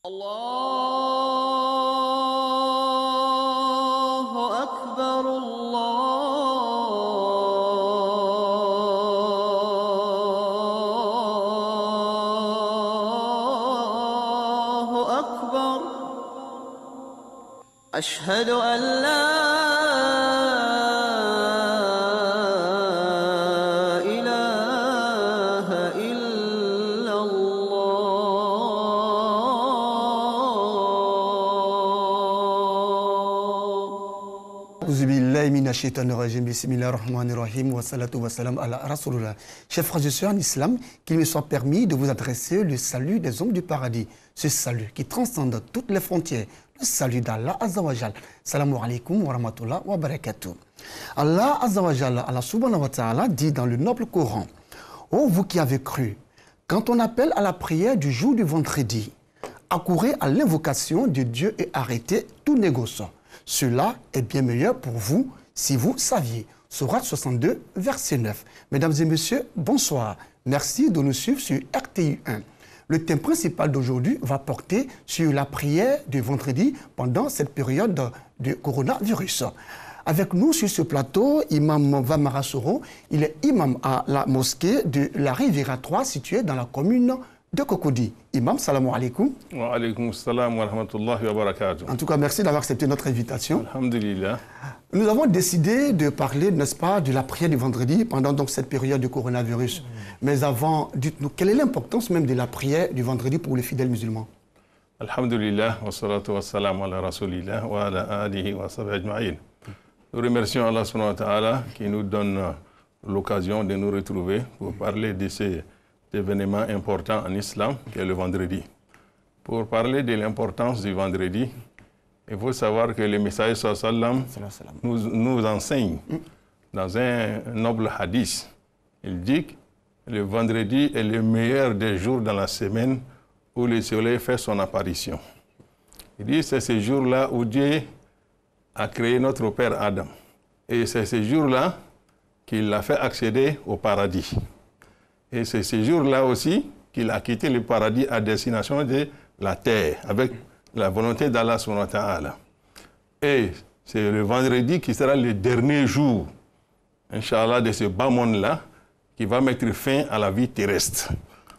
الله أكبر الله أكبر أشهد أن لا إله إلا الله. Auzu billahi minash shaitanir rajim. Bismillahir rahmanir rahim. Wa salatu wa salam ala rasulullah. Chers frères et sœurs en islam, qu'il me soit permis de vous adresser le salut des hommes du paradis. Ce salut qui transcende toutes les frontières. Le salut d'Allah Azza wa Jal. Salamu alaikum wa rahmatullah wa barakatuh. Allah Azza wa Jal, Allah subhanahu wa ta'ala dit dans le noble Coran: ô vous qui avez cru, quand on appelle à la prière du jour du vendredi, accourez à l'invocation de Dieu et arrêtez tout négociant. Cela est bien meilleur pour vous si vous saviez. Sourate 62, verset 9. Mesdames et messieurs, bonsoir. Merci de nous suivre sur RTI 1. Le thème principal d'aujourd'hui va porter sur la prière du vendredi pendant cette période de coronavirus. Avec nous sur ce plateau, Imam Vamara Soro, il est imam à la mosquée de la Riviera 3 située dans la commune de Cocody. Imam, salam alaikum. Wa alaikum salam wa rahmatullahi wa barakatuh. En tout cas, merci d'avoir accepté notre invitation. Alhamdulillah. Nous avons décidé de parler, n'est-ce pas, de la prière du vendredi pendant donc cette période de coronavirus. Mais avant, dites-nous, quelle est l'importance même de la prière du vendredi pour les fidèles musulmans? Alhamdulillah, wa salatu wa salam ala rasulillah wa ala alihi wa sahbihi ajma'in. Nous remercions Allah subhanahu wa ta'ala qui nous donne l'occasion de nous retrouver pour parler de ces événements importants en islam, qui est le vendredi. Pour parler de l'importance du vendredi, il faut savoir que le messager sallam nous enseigne dans un noble hadith. Il dit que le vendredi est le meilleur des jours dans la semaine où le soleil fait son apparition. Il dit que c'est ce jour-là où Dieu a créé notre père Adam. Et c'est ce jour-là qu'il l'a fait accéder au paradis. Et c'est ce jour-là aussi qu'il a quitté le paradis à destination de la terre, avec la volonté d'Allah subhanahu wa ta'ala. Et c'est le vendredi qui sera le dernier jour, Inch'Allah, de ce bas monde-là, qui va mettre fin à la vie terrestre.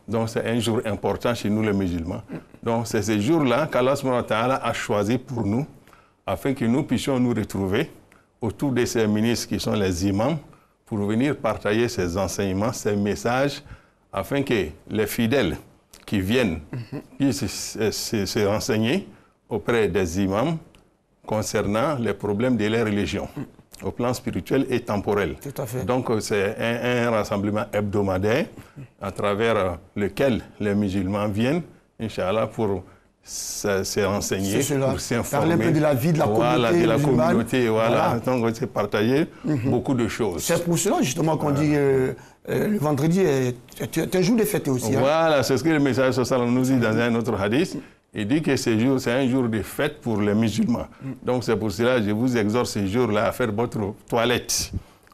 Donc c'est un jour important chez nous les musulmans. Donc c'est ce jour-là qu'Allah subhanahu wa ta'ala a choisi pour nous, afin que nous puissions nous retrouver autour de ces ministres qui sont les imams, pour venir partager ces enseignements, ces messages, afin que les fidèles qui viennent puissent se renseigner auprès des imams concernant les problèmes de leur religion, au plan spirituel et temporel. Tout à fait. Donc c'est un rassemblement hebdomadaire à travers lequel les musulmans viennent, Inch'Allah, pour se renseigner, pour s'informer. Parler un peu de la vie de la communauté. Voilà, de la communauté, voilà. Voilà. Donc, c'est partager beaucoup de choses. C'est pour cela, justement, qu'on dit le vendredi est un jour de fête aussi. Voilà, c'est ce que le message social nous dit dans un autre hadith. Il dit que ce jour, c'est un jour de fête pour les musulmans. Donc, c'est pour cela que je vous exhorte ce jour-là à faire votre toilette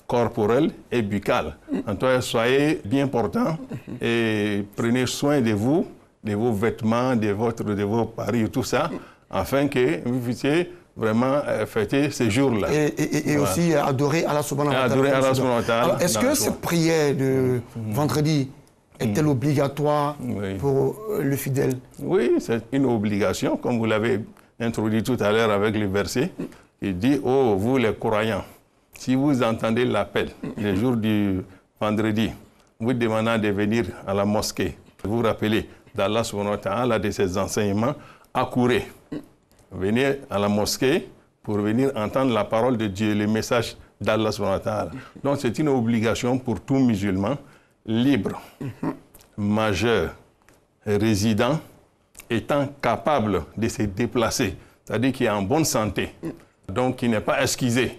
corporelle et buccale. En tout cas, soyez bien portants et prenez soin de vous, de vos vêtements, de vos paris, tout ça, afin que vous puissiez vraiment fêter ces jours-là. Et voilà. aussi adorer Allah subhanahu wa ta'ala. Adorer Allah subhanahu wa ta'ala. Alors, est-ce que cette prière de vendredi est-elle obligatoire pour le fidèle? Oui, c'est une obligation, comme vous l'avez introduit tout à l'heure avec le verset. Il dit, oh, vous les croyants, si vous entendez l'appel le jour du vendredi, vous demandant de venir à la mosquée, vous rappelez d'Allah subhanahu wa ta'ala, de ses enseignements, accourez. Venez à la mosquée pour venir entendre la parole de Dieu, le message d'Allah subhanahu wa ta'ala. Donc c'est une obligation pour tout musulman libre, majeur, résident, étant capable de se déplacer, c'est-à-dire qui est en bonne santé, donc qui n'est pas excusé.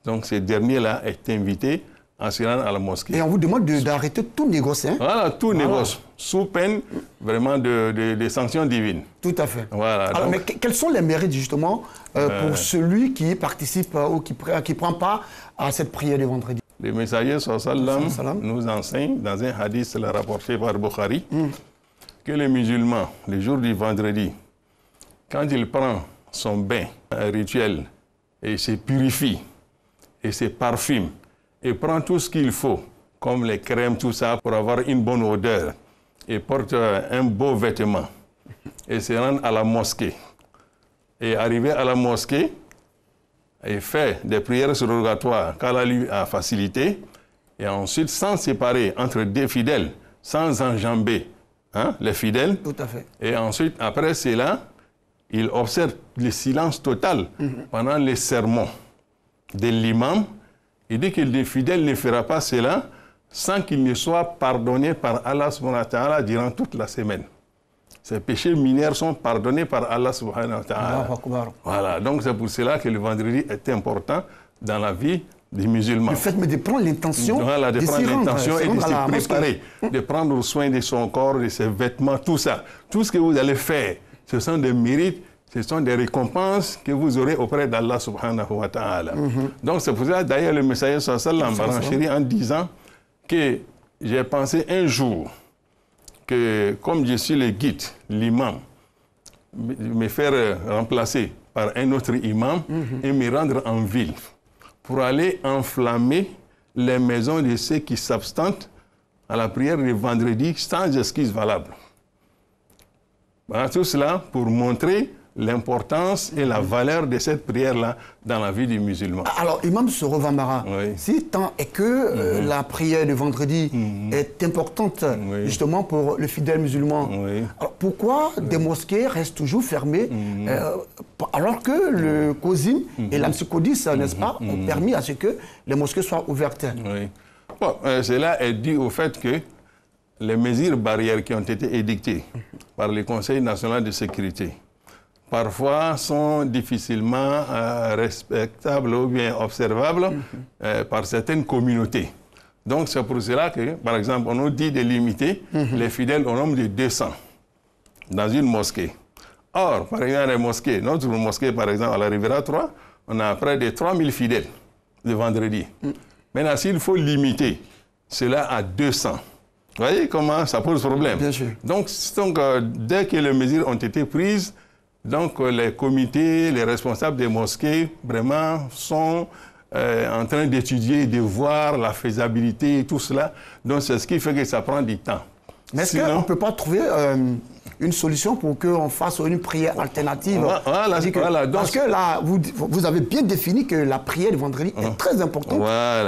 Donc ce dernier-là est invité à se rendre à la mosquée. Et on vous demande d'arrêter tout négoce. Voilà, tout négoce, sous peine vraiment de sanctions divines. Tout à fait. Voilà. Alors, donc, mais quels sont les mérites justement pour celui qui participe ou qui ne prend pas à cette prière de vendredi? Le messager sallam nous enseigne dans un hadith rapporté par Bukhari que les musulmans, le jour du vendredi, quand il prend son bain, un rituel, et il se purifie, et se parfume, et prend tout ce qu'il faut, comme les crèmes, tout ça, pour avoir une bonne odeur, et porte un beau vêtement, et se rend à la mosquée. Et arrivé à la mosquée, il fait des prières surrogatoires qu'Allah lui a facilitées, et ensuite, sans séparer entre deux fidèles, sans enjamber les fidèles. Tout à fait. Et ensuite, après cela, il observe le silence total pendant les sermons de l'imam. Il dit que le fidèle ne fera pas cela sans qu'il ne soit pardonné par Allah subhanahu wa ta'ala durant toute la semaine. Ces péchés mineurs sont pardonnés par Allah subhanahu wa ta'ala. Voilà, donc c'est pour cela que le vendredi est important dans la vie des musulmans. Le fait de prendre l'intention, voilà, de prendre l'intention et de se préparer, mosquée. de prendre soin de son corps, de ses vêtements, tout ça. Tout ce que vous allez faire, ce sont des mérites, ce sont des récompenses que vous aurez auprès d'Allah subhanahu wa ta'ala. Donc c'est pour ça, d'ailleurs, le Messager sallallahu alayhi wa sallam en disant que j'ai pensé un jour que, comme je suis le guide, l'imam, me faire remplacer par un autre imam et me rendre en ville pour aller enflammer les maisons de ceux qui s'abstentent à la prière du vendredi sans excuse valable. Voilà, tout cela pour montrer l'importance et la valeur de cette prière-là dans la vie du musulman. Alors, Imam Soro Vamara, Oui. si tant est que la prière de vendredi est importante justement pour le fidèle musulman, Oui. alors pourquoi des mosquées restent toujours fermées alors que le COSIM et l'AMSICODIS, n'est-ce pas, ont permis à ce que les mosquées soient ouvertes? Oui. Bon, cela est dû au fait que les mesures barrières qui ont été édictées par le Conseil national de sécurité parfois sont difficilement respectables ou bien observables par certaines communautés. Donc c'est pour cela que, par exemple, on nous dit de limiter les fidèles au nombre de 200 dans une mosquée. Or, par exemple, les mosquées, notre mosquée, par exemple, à la Riviera 3, on a près de 3000 fidèles le vendredi. Maintenant, s'il faut limiter cela à 200, vous voyez comment ça pose problème? Bien sûr. Donc dès que les mesures ont été prises, donc les comités, les responsables des mosquées, vraiment sont en train d'étudier, de voir la faisabilité et tout cela. Donc c'est ce qui fait que ça prend du temps. Mais est-ce qu'on ne peut pas trouver une solution pour qu'on fasse une prière alternative? Voilà, parce que là, vous avez bien défini que la prière du vendredi est très importante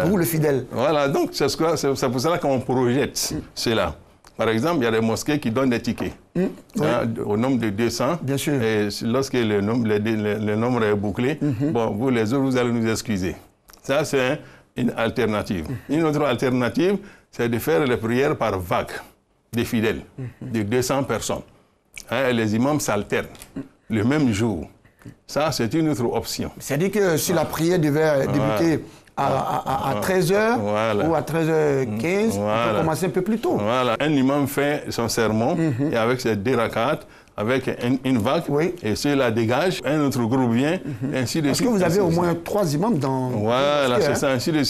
pour le fidèle. Voilà, donc c'est pour cela qu'on projette cela. Par exemple, il y a des mosquées qui donnent des tickets au nombre de 200. Bien sûr. Et lorsque le nombre est bouclé, bon, vous les autres, vous allez nous excuser. Ça, c'est une alternative. Une autre alternative, c'est de faire les prières par vague des fidèles, de 200 personnes. Et les imams s'alternent le même jour. Ça, c'est une autre option. C'est-à-dire que si la prière devait débuter à 13h ou à 13h15, on peut commencer un peu plus tôt. Voilà. Un imam fait son sermon et avec ses 2 rakats, avec une vague, et ceux-là dégagent, un autre groupe vient, ainsi de suite. Parce que vous avez au moins 3 imams dans... Voilà, c'est ça, ainsi de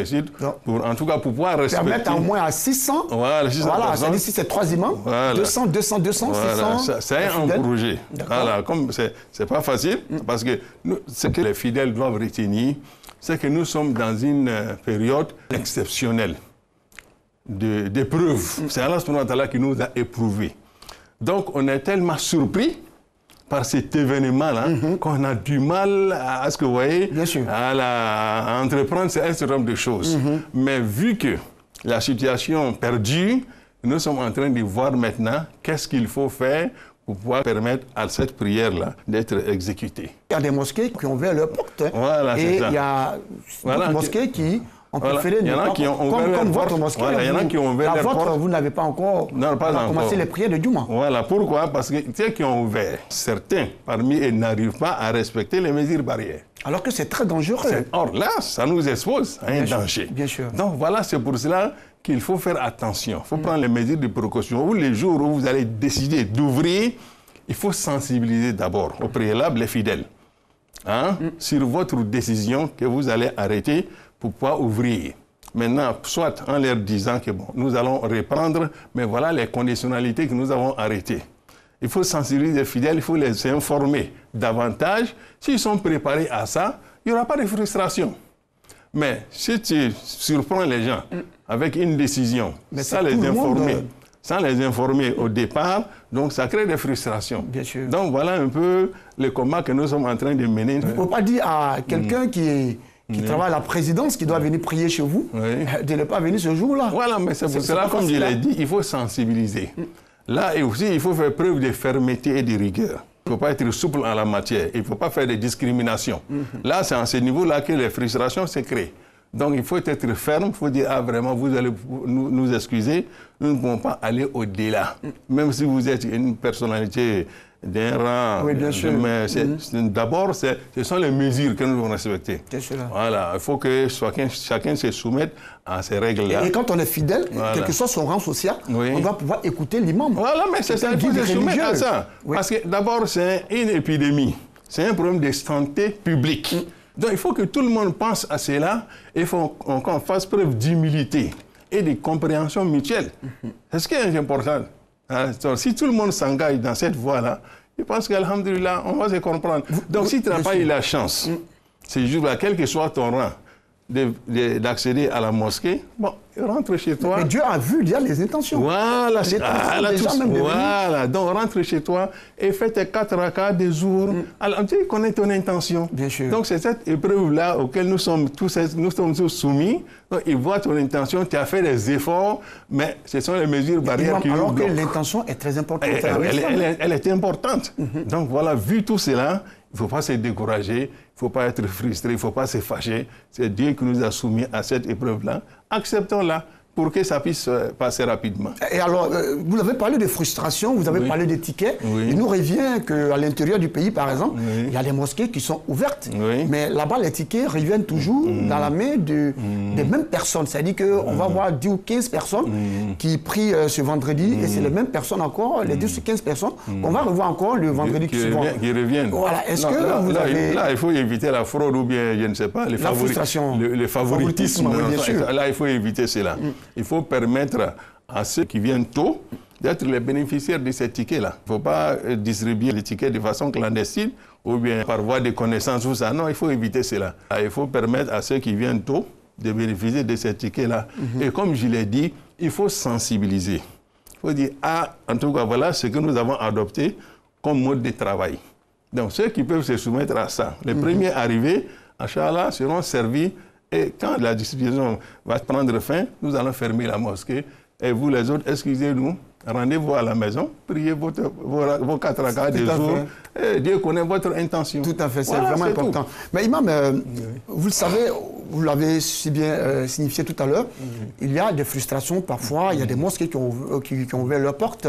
suite, pour, en tout cas, pour pouvoir respecter... Permettre au moins à 600, voilà, c'est-à-dire si c'est 3 imams, 200, 200, 200, voilà, 600... C'est un projet. Voilà, comme c'est pas facile, parce que ce que les fidèles doivent retenir, c'est que nous sommes dans une période exceptionnelle d'épreuve. C'est Allah subhanahu wa ta'ala qui nous a éprouvés. Donc, on est tellement surpris par cet événement-là qu'on a du mal à ce que vous voyez, à entreprendre un certain nombre de choses. Mais vu que la situation perdure, nous sommes en train de voir maintenant qu'est-ce qu'il faut faire pour pouvoir permettre à cette prière-là d'être exécutée. Il y a des mosquées qui ont ouvert leurs portes. Voilà, et il y a d'autres mosquées qui ont préféré ne pas... Comme votre mosquée, il y en a qui ont ouvert leurs portes. Vous n'avez pas encore commencé les prières de Juma. Voilà, pourquoi? Parce que ceux qui ont ouvert, certains parmi eux n'arrivent pas à respecter les mesures barrières. Alors que c'est très dangereux. Or là, ça nous expose à un danger. Bien sûr. Donc voilà, c'est pour cela qu'il faut faire attention. Il faut prendre les mesures de précaution. Ou les jours où vous allez décider d'ouvrir, il faut sensibiliser d'abord au préalable les fidèles sur votre décision que vous allez arrêter pour pouvoir ouvrir. Maintenant, soit en leur disant que bon, nous allons reprendre, mais voilà les conditionnalités que nous avons arrêtées. Il faut sensibiliser les fidèles, il faut les informer davantage. S'ils sont préparés à ça, il n'y aura pas de frustration. Mais si tu surprends les gens avec une décision, sans les informer au départ, donc ça crée des frustrations. Bien sûr. Donc voilà un peu le combat que nous sommes en train de mener. Il ne faut pas dire à quelqu'un qui travaille à la présidence, qui doit venir prier chez vous, de ne pas venir ce jour-là. Voilà, mais c'est pour cela, comme je l'ai dit, il faut sensibiliser. Là et aussi, il faut faire preuve de fermeté et de rigueur. Il ne faut pas être souple en la matière. Il ne faut pas faire de discrimination. Là, c'est à ce niveau-là que les frustrations se créent. Donc, il faut être ferme. Il faut dire, ah, vraiment, vous allez nous excuser. Nous ne pouvons pas aller au-delà. Même si vous êtes une personnalité d'un rang. Oui, bien sûr. Mais d'abord, ce sont les mesures que nous devons respecter. Voilà. Il faut que chacun se soumette à ces règles-là. Et quand on est fidèle, quel que soit son rang social, on doit pouvoir écouter l'imam. Voilà, mais c'est ça, il faut se soumettre à ça. Parce que d'abord, c'est une épidémie. C'est un problème de santé publique. Donc, il faut que tout le monde pense à cela et il faut qu'on fasse preuve d'humilité et de compréhension mutuelle. C'est ce qui est important. Donc, si tout le monde s'engage dans cette voie-là, je pense qu'alhamdulillah, on va se comprendre. Donc, si tu n'as pas eu la chance, ces jours-là, quel que soit ton rang, d'accéder à la mosquée, bon, rentre chez toi. Mais Dieu a vu, il y a les intentions. Voilà, voilà. Donc, rentre chez toi et fais tes 4 rakats des jours. Alors, tu connais ton intention. Bien sûr. Donc, c'est cette épreuve-là auquel nous sommes tous soumis. Donc, ils voient ton intention, tu as fait des efforts, mais ce sont les mesures barrières qui nous bloquent. Alors que l'intention est très importante. Elle est importante. Donc, voilà, vu tout cela, il ne faut pas se décourager, il ne faut pas être frustré, il ne faut pas se fâcher. C'est Dieu qui nous a soumis à cette épreuve-là. Acceptons-la pour que ça puisse passer rapidement. Et alors, vous avez parlé de frustration, vous avez parlé des tickets. Il nous revient qu'à l'intérieur du pays, par exemple, il y a des mosquées qui sont ouvertes. Mais là-bas, les tickets reviennent toujours dans la main des mêmes personnes. C'est-à-dire qu'on va voir 10 ou 15 personnes qui prient ce vendredi et c'est les mêmes personnes encore, les 10 ou 15 personnes, qu'on va revoir encore le vendredi qui suivant. Qui reviennent. Voilà. Est-ce que vous avez... Là, il faut éviter la fraude ou bien, je ne sais pas, le favoritisme. Bien sûr. Là, il faut éviter cela. Il faut permettre à ceux qui viennent tôt d'être les bénéficiaires de ces tickets-là. Il ne faut pas distribuer les tickets de façon clandestine ou bien par voie de connaissance ou ça. Non, il faut éviter cela. Il faut permettre à ceux qui viennent tôt de bénéficier de ces tickets-là. Et comme je l'ai dit, il faut sensibiliser. Il faut dire, en tout cas, voilà ce que nous avons adopté comme mode de travail. Donc, ceux qui peuvent se soumettre à ça, les premiers arrivés, Inch'Allah, seront servis. Et quand la distribution va prendre fin, nous allons fermer la mosquée. Et vous les autres, excusez-nous, rendez-vous à la maison, priez vos 4 rakats des jours. Et Dieu connaît votre intention. Tout à fait, c'est vraiment important. Tout. Mais Imam, vous le savez, vous l'avez si bien signifié tout à l'heure, il y a des frustrations parfois, il y a des mosquées qui ont ouvert leurs portes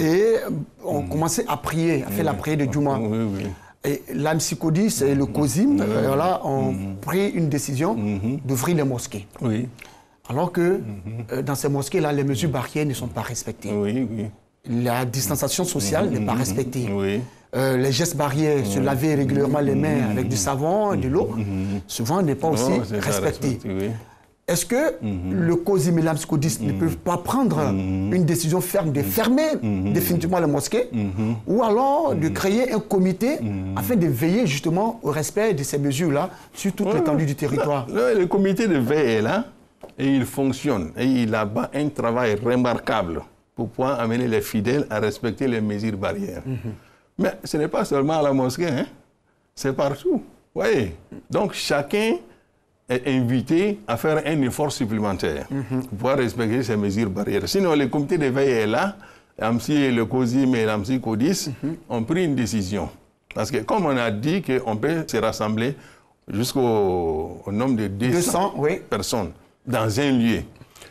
et ont commencé à prier, à faire la prière de Juma. Et l'AMSICODIS et le COSIM ont pris une décision d'ouvrir les mosquées. Alors que dans ces mosquées-là, les mesures barrières ne sont pas respectées. La distanciation sociale n'est pas respectée. Les gestes barrières, se laver régulièrement les mains avec du savon et de l'eau, souvent n'est pas aussi respecté. Est-ce que le COSIM et l'AMSICODIS ne peuvent pas prendre une décision ferme de fermer définitivement les mosquées ou alors de créer un comité afin de veiller justement au respect de ces mesures-là sur toute l'étendue du territoire? Le comité de veille est là et il fonctionne et il abat un travail remarquable pour pouvoir amener les fidèles à respecter les mesures barrières. Mais ce n'est pas seulement à la mosquée, hein? C'est partout. Donc chacun est invité à faire un effort supplémentaire pour pouvoir respecter ces mesures barrières. Sinon, le comité de veille est là, l'AMSI, le COSIM et l'AMSICODIS ont pris une décision. Parce que comme on a dit qu'on peut se rassembler jusqu'au nombre de 200 personnes dans un lieu.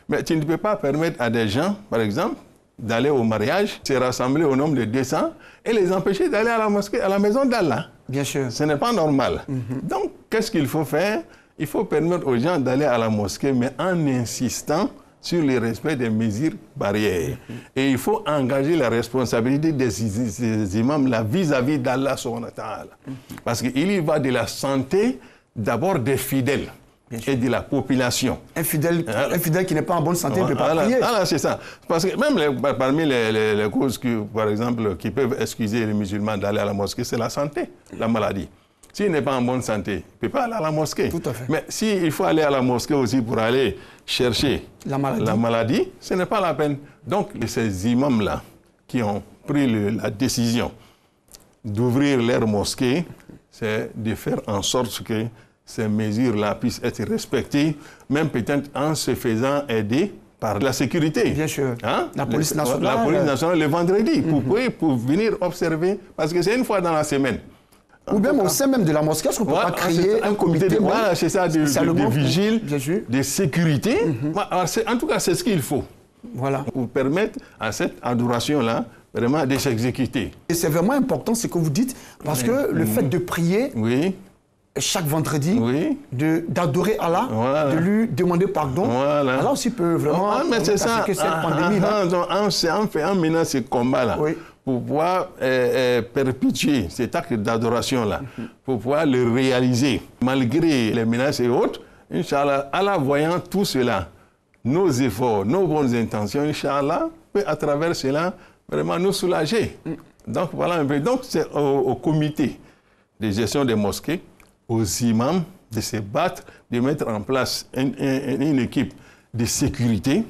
Mais tu ne peux pas permettre à des gens, par exemple, d'aller au mariage, se rassembler au nombre de 200 et les empêcher d'aller à la mosquée, à la maison d'Allah. Bien sûr. Ce n'est pas normal. Donc, qu'est-ce qu'il faut faire? Il faut permettre aux gens d'aller à la mosquée, mais en insistant sur le respect des mesures barrières. Et il faut engager la responsabilité des imams là vis-à-vis d'Allah subhanahu wa ta'ala. Parce qu'il y va de la santé d'abord des fidèles. et de la population. Un fidèle qui n'est pas en bonne santé ne peut pas prier. Voilà, c'est ça. Parce que même parmi les causes par exemple, qui peuvent excuser les musulmans d'aller à la mosquée, c'est la santé, la maladie. S'il n'est pas en bonne santé, il ne peut pas aller à la mosquée. Tout à fait. Mais s'il faut aller à la mosquée aussi pour aller chercher la maladie, ce n'est pas la peine. Donc, ces imams-là qui ont pris la décision d'ouvrir leur mosquée, c'est de faire en sorte que ces mesures-là puissent être respectées, même peut-être en se faisant aider par la sécurité. Bien sûr. Hein? La police nationale. La police nationale le vendredi, pour venir observer, parce que c'est une fois dans la semaine. Ou même au sein même de la mosquée, est-ce qu'on ne peut pas créer un comité de c'est ça, de vigile, de sécurité. En tout cas, c'est ce qu'il faut. Voilà. Pour permettre à cette adoration-là vraiment de s'exécuter. Et c'est vraiment important ce que vous dites, parce que le fait de prier chaque vendredi, d'adorer Allah, de lui demander pardon, Allah aussi peut vraiment c'est ça. Que cette pandémie-là. En menant ce combat-là, pour pouvoir perpétuer cet acte d'adoration-là, pour pouvoir le réaliser, malgré les menaces et autres, Inch'Allah, Allah voyant tout cela, nos efforts, nos bonnes intentions, Inch'Allah, peut à travers cela vraiment nous soulager. Donc voilà un peu. Donc c'est au comité de gestion des mosquées, aux imams de se battre, de mettre en place une équipe de sécurité,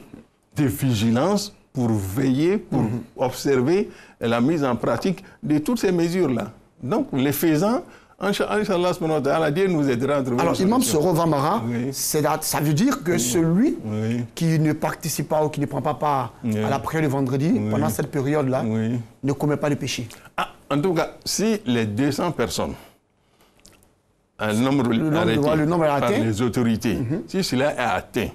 de vigilance pour veiller, pour observer la mise en pratique de toutes ces mesures-là. Donc les faisant, Inch'Allah, Dieu nous aidera à trouver. Alors, Imam Soro Vamara, ça veut dire que celui qui ne participe pas ou qui ne prend pas part à la prière du vendredi, pendant cette période-là, ne commet pas de péché. En tout cas, si les 200 personnes, un nombre arrêté par les autorités, si cela est atteint,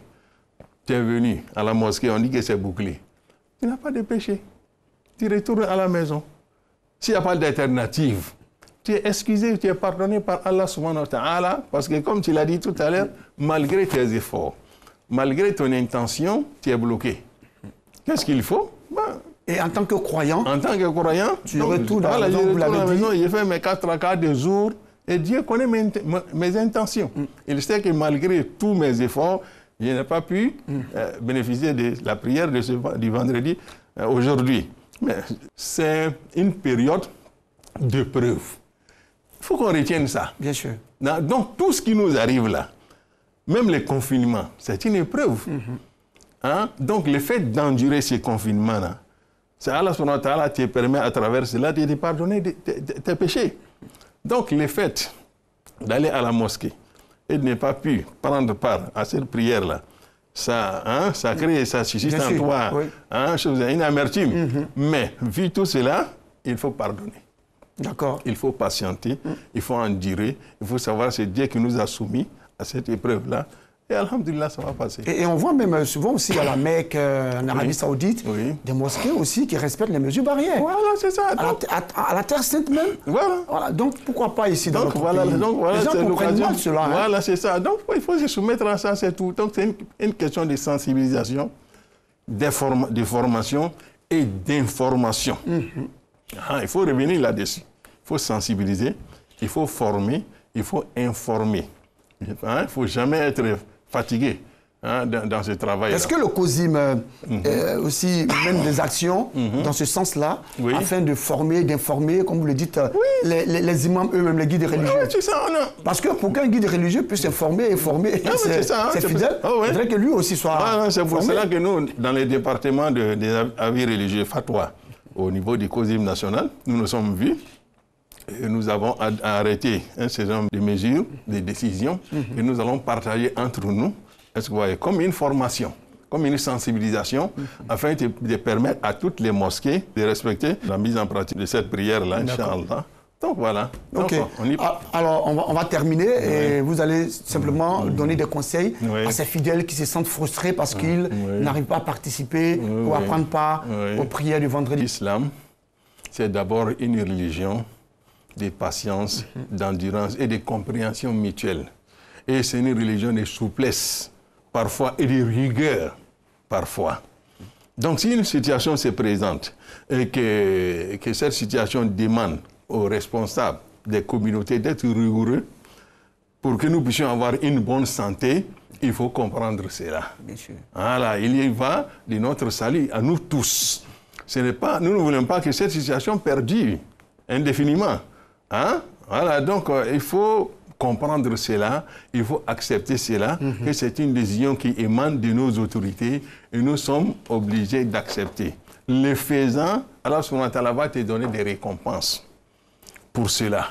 tu es venu à la mosquée, on dit que c'est bouclé. Il n'y a pas de péché. Tu retournes à la maison. S'il n'y a pas d'alternative, tu es excusé, tu es pardonné par Allah subhanahu wa ta'ala, parce que comme tu l'as dit tout à l'heure, malgré tes efforts, malgré ton intention, tu es bloqué. Qu'est-ce qu'il faut? Et en tant que croyant, tu retournes à la maison, vous l'avez dit. J'ai fait mes 4 rakats de jour, et Dieu connaît mes intentions. Il sait que malgré tous mes efforts, je n'ai pas pu bénéficier de la prière du vendredi aujourd'hui. Mais c'est une période de preuve. Il faut qu'on retienne ça. Bien sûr. Donc, tout ce qui nous arrive là, même les confinements, c'est une épreuve. Donc, le fait d'endurer ces confinements-là, c'est Allah subhanahu wa ta'ala te permet à travers cela de pardonner tes péchés. Donc, le fait d'aller à la mosquée et de ne pas pu prendre part à cette prière-là, ça crée, ça suscite en toi une amertume. Mais, vu tout cela, il faut pardonner. D'accord. Il faut patienter, il faut endurer, il faut savoir que c'est Dieu qui nous a soumis à cette épreuve-là. Et alhamdulillah, ça va passer. Et on voit même souvent aussi à la Mecque, en Arabie Saoudite, des mosquées aussi qui respectent les mesures barrières. Voilà, c'est ça. À la Terre Sainte même. Voilà. Donc pourquoi pas ici dans notre pays? Donc voilà, les gens comprennent mal cela. Voilà, c'est ça. Donc il faut se soumettre à ça, c'est tout. Donc c'est une question de sensibilisation, de formation et d'information. Il faut revenir là-dessus. Il faut sensibiliser, il faut former, il faut informer. Il ne faut jamais être fatigué dans ce travail. Est-ce que le COSIM aussi mène des actions dans ce sens-là, afin de former, d'informer, comme vous le dites, les imams eux-mêmes, les guides religieux? Oui, c'est ça. Parce que pour qu'un guide religieux puisse s'informer et former, c'est fidèle, il faudrait que lui aussi soit c'est pour cela que nous, dans les départements des avis religieux, fatwa, au niveau du COSIM national, nous nous sommes vus. Et nous avons arrêté un certain nombre de mesures, de décisions, que nous allons partager entre nous, est-ce que vous voyez, comme une formation, comme une sensibilisation, afin de permettre à toutes les mosquées de respecter la mise en pratique de cette prière-là, Inch'Allah. Donc voilà. Donc, alors on va terminer et vous allez simplement donner des conseils à ces fidèles qui se sentent frustrés parce qu'ils n'arrivent pas à participer ou à prendre part aux prières du vendredi. L'islam, c'est d'abord une religion de patience, d'endurance et de compréhension mutuelle. Et c'est une religion de souplesse, parfois, et de rigueur, parfois. Donc, si une situation se présente et que cette situation demande aux responsables des communautés d'être rigoureux, pour que nous puissions avoir une bonne santé, il faut comprendre cela. Bien sûr. Voilà, il y va de notre salut à nous tous. Ce n'est pas, nous ne voulons pas que cette situation perdure indéfiniment. Hein? Voilà, donc il faut comprendre cela, il faut accepter cela, que c'est une décision qui émane de nos autorités et nous sommes obligés d'accepter. Le faisant, Allah subhanahu wa ta'ala va te donner des récompenses pour cela.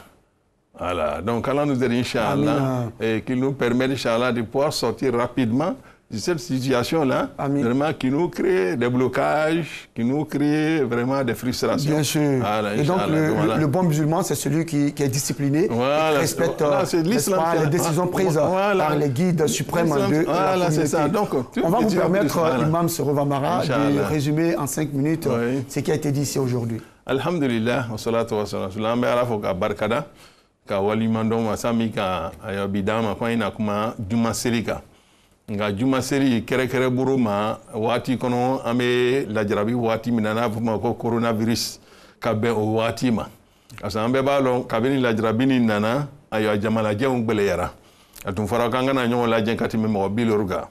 Voilà, donc Allah nous aide, Inch'Allah, et qu'il nous permette, Inch'Allah, de pouvoir sortir rapidement de cette situation-là, vraiment qui nous crée des blocages, qui nous crée vraiment des frustrations. Bien sûr. Voilà, et donc, le bon musulman, c'est celui qui est discipliné, voilà, qui respecte les décisions prises par les guides suprêmes de la communauté. C'est ça. Donc, on va vous permettre, Imam Sorour Vambara, de résumer en 5 minutes ce qui a été dit ici aujourd'hui. Alhamdulillah, wa salatu wa salam, barkada. Ka walimandon masami ka ayabidama kwa ina kuma juma selika nga juma seli kere buru ma wati kono ame lajarabi wati minana fuma ko coronavirus ka be o wati ma asa ambe balon kabini lajarabi ni nana ayo jamala jeun gbele yara atun fara kanga na nyon la jen katime mo bilorga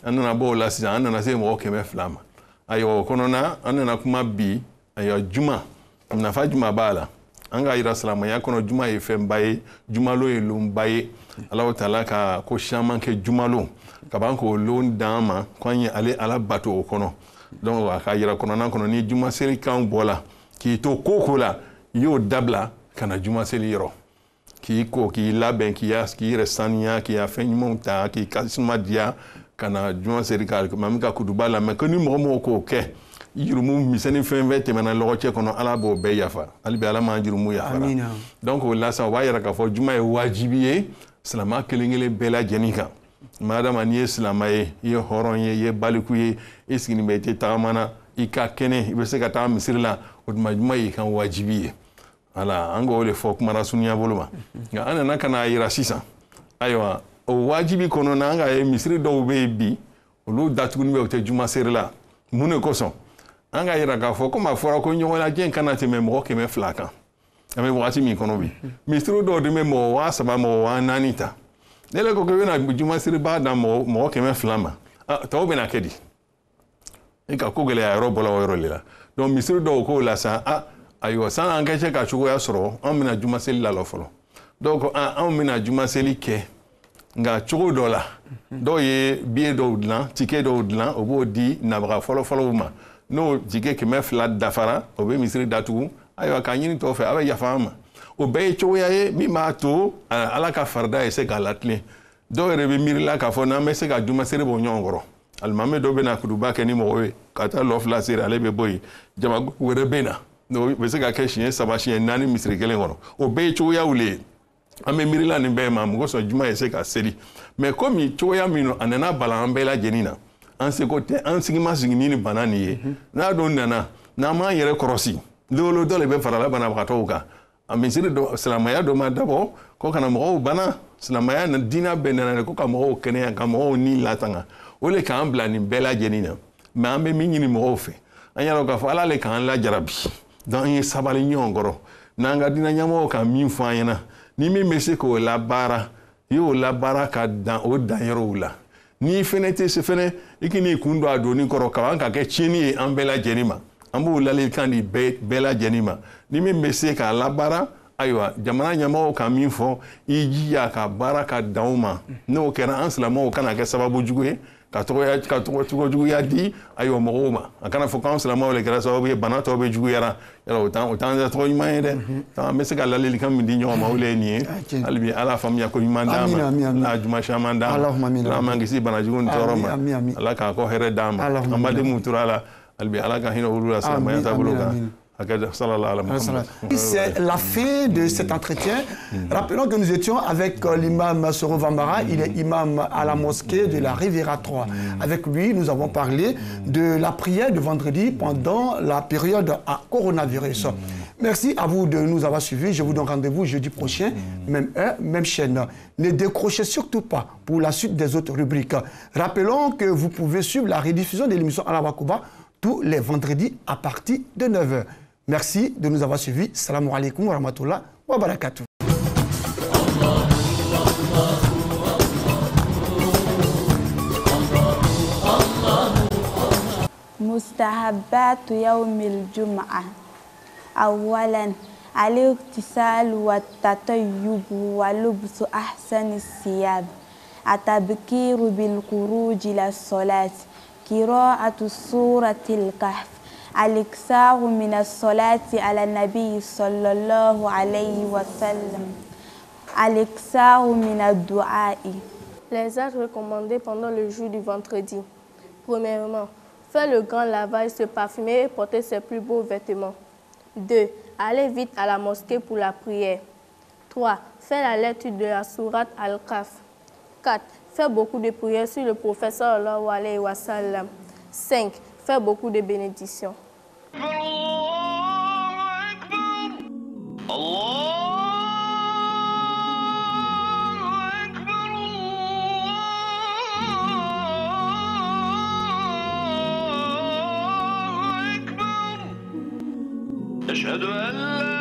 anana bo la sisa anana se mo keme flama ayo kono na anana kuma bi ayo juma na fa juma bala anga ira salamaya kono juma ye fembaye jumalo ye lumbaye Allah taala ka ko shaman ke jumalo ka ban ko lon dama kwanye ale ala bato o kono donc aka ira kono nan kono ni juma seri kan bola ki to kokola yo dabla kana juma seri ro ki ko ki laben ki yas ki resania ki a fen monta ki kasuma dia kana juma seri ka mamika kudubala me koni mo ko ke yirumu misani fɛn fɛn tɛmɛna lɔgɔ cɛ kɔnɔ ala b'o bɛɛ yafa hali bi ala m'an jurumu yafara donc o la sa o b'a yira k'a fɔ juma ye wajibi ye silamɛ kelen-kelen bɛɛ lajɛlen kan madama n'i ye silamɛ ye i ye hɔrɔn ye i ye baliku ye i sigilen bɛ i tɛ tagamana i ka kɛnɛ i bɛ se ka taa misiri la o tuma juma y'i kan wajibi ye voilà an k'o de fɔ kumara sunuya bolo ma nka an nana ka n'a yira sisan ayiwa o wajibi kɔnɔna an ka ye misiri dɔw bɛ yen bi olu datuguni bɛ u tɛ juma seri la mun de kosɔn an ka yira k'a fɔ komi a fɔra ko ɲɔgɔnlajɛ kana tɛmɛ mɔgɔ 200 kan an bɛ wagati min kɔnɔ bi misiri dɔw de bɛ mɔgɔ 3,000 mɔgɔ 4,000 ta ne yɛrɛ ko k'i bɛna juma siri b'a da mɔgɔ 200 ma tɔw bɛna kɛ di i ka ko gɛlɛya yɔrɔ bɔla o yɔrɔ de la donc misiri dɔw k'o la sa ayiwa san an kɛ se ka cogoya sɔrɔ an bɛna juma seli la fɔlɔ dɔw ko anw bɛna juma seli kɛ nka cogo dɔ la dɔw ye billet dɔw dilan ticket dɔw dilan o b'o di nabaga fɔlɔfɔlɔw ma n'o jike 200 dafara o bɛ misiri datugu ayiwa k'a ɲini tɔw fɛ a bɛ yafa an ma o bɛɛ ye cogoya ye min b'a to ala ka farida ye se k'a latilen dɔw yɛrɛ bɛ miirila k'a fɔ n'an bɛ se ka juma seri bɔ ɲɔgɔn kɔrɔ alimami dɔw bɛ na kutuba kɛ ni mɔgɔw ye ka taa lɔfila seri ale bɛ bɔ yen jama wɛrɛ bɛ na o bɛ se ka kɛ siɲɛ 3 siɲɛ 4 misiri kelen kɔnɔ o bɛɛ ye cogoyaw le ye an bɛ miirila nin bɛɛ ma mɔgɔ sɔn juma ye se ka seri mais komi cogoya min a nana bala an bɛɛ lajɛlen na an seko tɛ an sigi ma sigi ni bana nin ye n'a don nana n'an m'an yɛrɛ kɔrɔsi dɔw dɔ de bɛ farala banabagatɔw kan a misiri dɔ silamɛya dɔ ma dabɔ ko kana mɔgɔw bana silamɛya diinɛ bɛɛ nana ko ka mɔgɔw kɛnɛya ka mɔgɔw ni latanga o le k'an bila nin bɛɛ lajɛlen na mais an bɛ min ɲini mɔgɔw fɛ an y'a dɔn k'a fɔ ala le k'an lajarabi donc an ye sabali ɲɔgɔn kɔrɔ n'an ka diinɛ ɲɛmɔgɔw ka min fɔ an ɲɛna ni min bɛ se k'o labaara i y'o labaara ka dan o danyɔrɔw la ni fɛnɛ tɛ se fɛnɛ i k'i n'i kun don a donni kɔrɔ ka kan ka kɛ tiɲɛni ye an bɛɛ lajɛlen ma an b'o ladilikan di bɛɛ lajɛlen ma ni min bɛ se k'a labaara ayiwa jamana ɲɛmɔgɔw ka min fɔ i jija ka baara ka dan o ma n'o kɛra an silamɛw kana kɛ sababu jugu ye ka tɔgɔ juguya di ayiwa mɔgɔw ma a kana fɔ k'an silamɛw le kɛra sababu ye bana tɔw bɛ juguyara yɔrɔ o t'an tɔgɔ ɲuman ye dɛ an bɛ se ka ladilikan min di ɲɔgɔn ma o le ye nin ye hali bi ala faamuya ko ɲuman d'an ma ala juma caman d'an ma ala m'an kisi bana jugu ni tɔɔrɔ ma ala k'a kɔ hɛrɛ d'an ma an baden mun tora la hali bi ala ka hinɛ olu la silamɛya taabolo kan. C'est la fin de cet entretien. Rappelons que nous étions avec l'imam Sorour Vambara, il est imam à la mosquée de la Riviera 3. Avec lui, nous avons parlé de la prière de vendredi pendant la période à coronavirus. Merci à vous de nous avoir suivis. Je vous donne rendez-vous jeudi prochain, même heure, même chaîne. Ne décrochez surtout pas pour la suite des autres rubriques. Rappelons que vous pouvez suivre la rediffusion de l'émission Alawa Kuba tous les vendredis à partir de 9h. Merci de nous avoir suivis. Salam alaikum wa rahmatullah wa barakatuh. مستحبات يوم الجمعة. أولا الاغتسال والتطيب ولبس أحسن الثياب. التبكير بالخروج إلى الصلاة. قراءة سورة الكهف. الإكثار من الصلاة على النبي صلى الله عليه وسلم. الإكثار من الدعاء. Les actes recommandés pendant le jour du vendredi. Premièrement, faire le grand lavage, se parfumer et porter ses plus beaux vêtements. 2. Aller vite à la mosquée pour la prière. 3. Faire la lecture de la sourate Al-Kahf. 4. Faire beaucoup de prières sur le prophète sallallahu alayhi wa sallam. 5. Faire beaucoup de bénédictions. أشهد أن لا